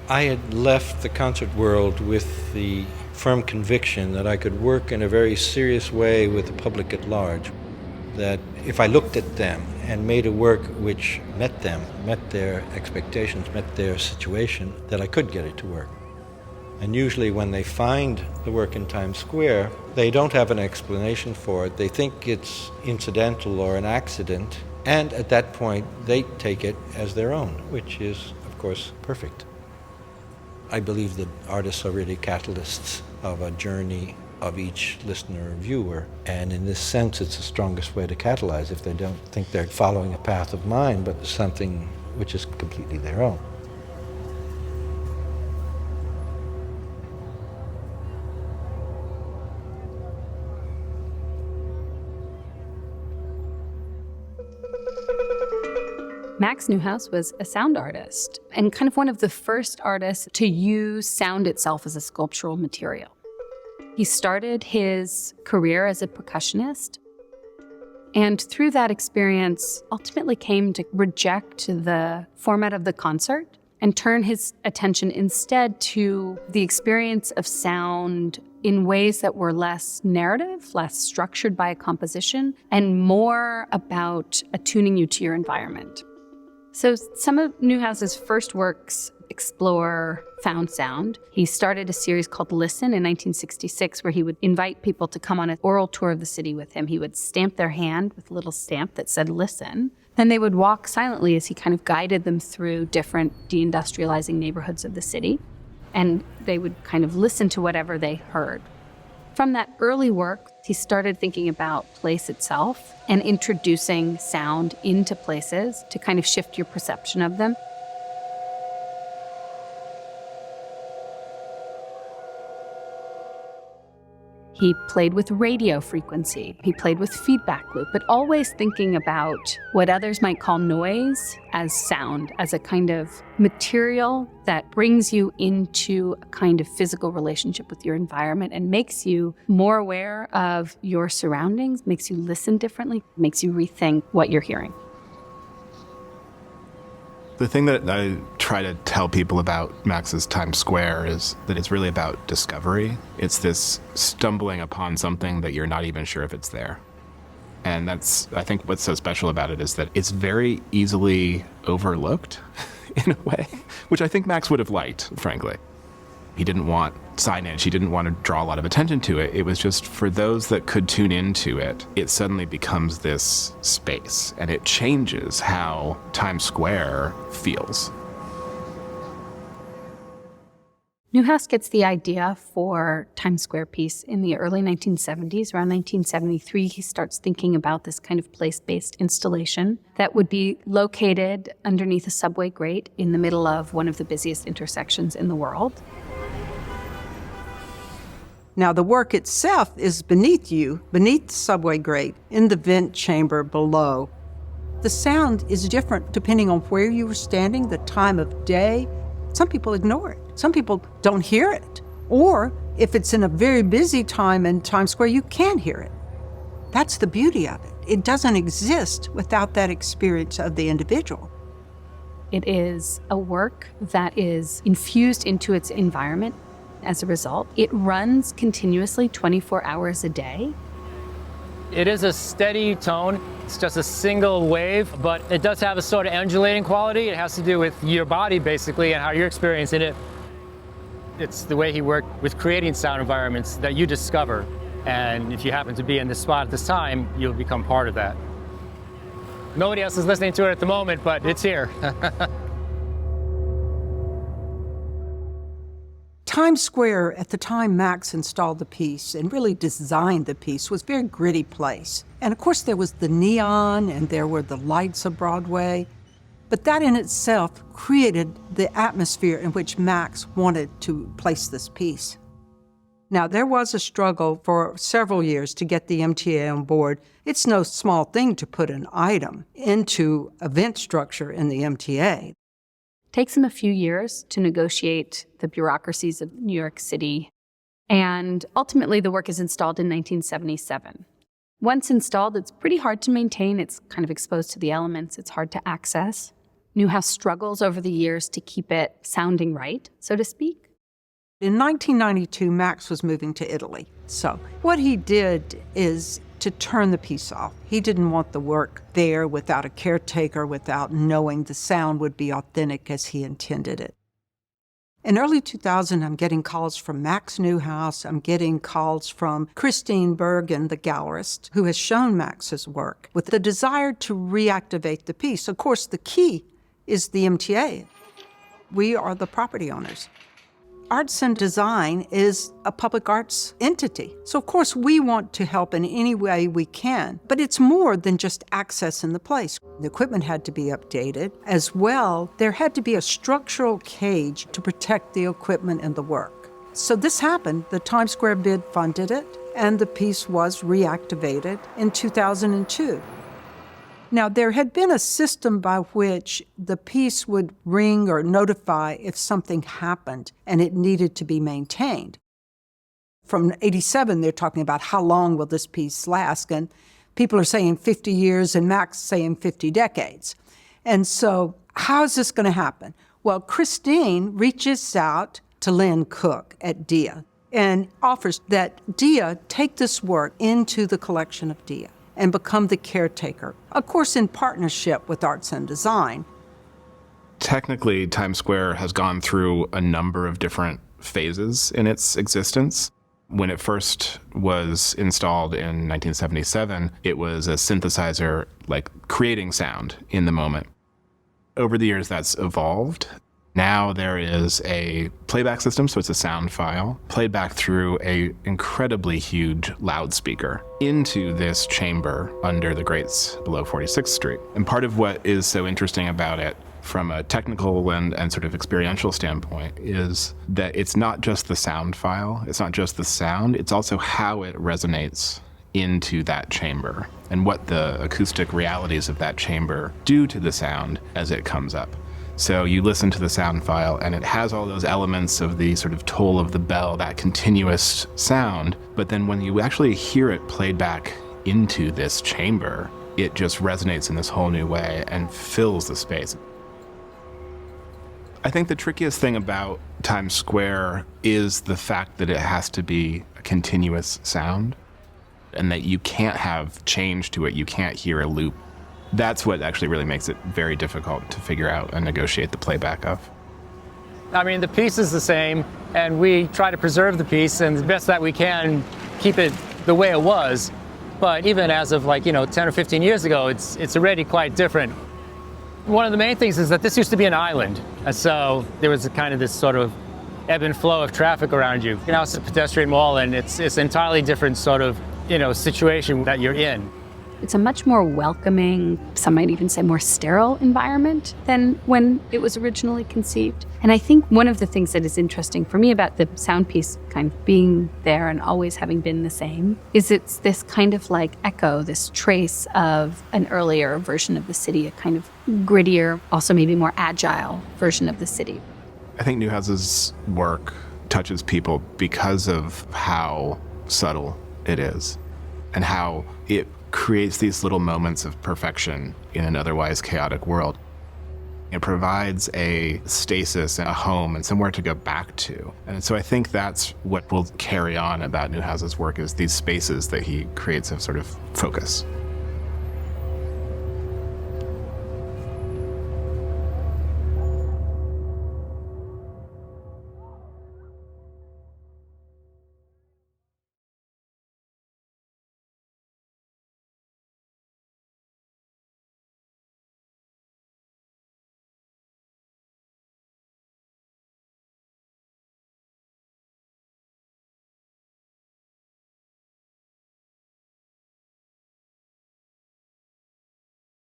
I had left the concert world with the firm conviction that I could work in a very serious way with the public at large, that if I looked at them and made a work which met them, met their expectations, met their situation, that I could get it to work. And usually when they find the work in Times Square, they don't have an explanation for it. They think it's incidental or an accident, and at that point they take it as their own, which is, of course, perfect. I believe that artists are really catalysts of a journey of each listener or viewer, and in this sense it's the strongest way to catalyze if they don't think they're following a path of mine, but something which is completely their own. Max Neuhaus was a sound artist and kind of one of the first artists to use sound itself as a sculptural material. He started his career as a percussionist, and through that experience ultimately came to reject the format of the concert and turn his attention instead to the experience of sound in ways that were less narrative, less structured by a composition, and more about attuning you to your environment. So some of Neuhaus's first works explore found sound. He started a series called Listen in 1966, where he would invite people to come on an oral tour of the city with him. He would stamp their hand with a little stamp that said listen. Then they would walk silently as he kind of guided them through different deindustrializing neighborhoods of the city. And they would kind of listen to whatever they heard. From that early work, he started thinking about place itself and introducing sound into places to kind of shift your perception of them. He played with radio frequency. He played with feedback loop, but always thinking about what others might call noise as sound, as a kind of material that brings you into a kind of physical relationship with your environment and makes you more aware of your surroundings, makes you listen differently, makes you rethink what you're hearing. The thing that I try to tell people about Max's Times Square is that it's really about discovery. It's this stumbling upon something that you're not even sure if it's there. And that's, I think what's so special about it is that it's very easily overlooked in a way, which I think Max would have liked, frankly. He didn't want signage. He didn't want to draw a lot of attention to it. It was just for those that could tune into it, it suddenly becomes this space, and it changes how Times Square feels. Neuhaus gets the idea for Times Square piece in the early 1970s. Around 1973, he starts thinking about this kind of place-based installation that would be located underneath a subway grate in the middle of one of the busiest intersections in the world. Now, the work itself is beneath you, beneath the subway grate, in the vent chamber below. The sound is different depending on where you were standing, the time of day. Some people ignore it. Some people don't hear it. Or if it's in a very busy time in Times Square, you can hear it. That's the beauty of it. It doesn't exist without that experience of the individual. It is a work that is infused into its environment. As a result, it runs continuously 24 hours a day. It is a steady tone. It's just a single wave, but it does have a sort of undulating quality. It has to do with your body, basically, and how you're experiencing it. It's the way he worked with creating sound environments that you discover. And if you happen to be in this spot at this time, you'll become part of that. Nobody else is listening to it at the moment, but it's here. Times Square, at the time Max installed the piece and really designed the piece, was a very gritty place. And of course there was the neon and there were the lights of Broadway. But that in itself created the atmosphere in which Max wanted to place this piece. Now, there was a struggle for several years to get the MTA on board. It's no small thing to put an item into event structure in the MTA. Takes him a few years to negotiate the bureaucracies of New York City, and ultimately the work is installed in 1977. Once installed, it's pretty hard to maintain. It's kind of exposed to the elements. It's hard to access. Neuhaus struggles over the years to keep it sounding right, so to speak. In 1992, Max was moving to Italy. So what he did is to turn the piece off. He didn't want the work there without a caretaker, without knowing the sound would be authentic as he intended it. In early 2000, I'm getting calls from Max Neuhaus. I'm getting calls from Christine Burgin, the gallerist, who has shown Max's work with the desire to reactivate the piece. Of course, the key is the MTA. We are the property owners. Arts and Design is a public arts entity. So of course we want to help in any way we can, but it's more than just access in the place. The equipment had to be updated. As well, there had to be a structural cage to protect the equipment and the work. So this happened. The Times Square bid funded it, and the piece was reactivated in 2002. Now, there had been a system by which the piece would ring or notify if something happened and it needed to be maintained. From '87, they're talking about how long will this piece last, and people are saying 50 years and Max saying 50 decades. And so how is this going to happen? Well, Christine reaches out to Lynn Cook at DIA and offers that DIA take this work into the collection of DIA and become the caretaker, of course in partnership with Arts and Design. Technically, Times Square has gone through a number of different phases in its existence. When it first was installed in 1977, it was a synthesizer, like creating sound in the moment. Over the years, that's evolved. Now there is a playback system, so it's a sound file, played back through a incredibly huge loudspeaker into this chamber under the grates below 46th Street. And part of what is so interesting about it from a technical and sort of experiential standpoint is that it's not just the sound file, it's not just the sound, it's also how it resonates into that chamber and what the acoustic realities of that chamber do to the sound as it comes up. So you listen to the sound file and it has all those elements of the sort of toll of the bell, that continuous sound, but then when you actually hear it played back into this chamber, it just resonates in this whole new way and fills the space. I think the trickiest thing about Times Square is the fact that it has to be a continuous sound and that you can't have change to it, you can't hear a loop. That's what actually really makes it very difficult to figure out and negotiate the playback of. I mean, the piece is the same, and we try to preserve the piece, and the best that we can, keep it the way it was. But even as of 10 or 15 years ago, it's already quite different. One of the main things is that this used to be an island, and so there was kind of this sort of ebb and flow of traffic around you. Now it's a pedestrian mall, and it's an entirely different sort of situation that you're in. It's a much more welcoming, some might even say more sterile environment than when it was originally conceived. And I think one of the things that is interesting for me about the sound piece kind of being there and always having been the same is it's this kind of like echo, this trace of an earlier version of the city, a kind of grittier, also maybe more agile version of the city. I think Neuhaus's work touches people because of how subtle it is and how it creates these little moments of perfection in an otherwise chaotic world. It provides a stasis, a home, and somewhere to go back to. And so I think that's what will carry on about Neuhaus's work is these spaces that he creates of sort of focus.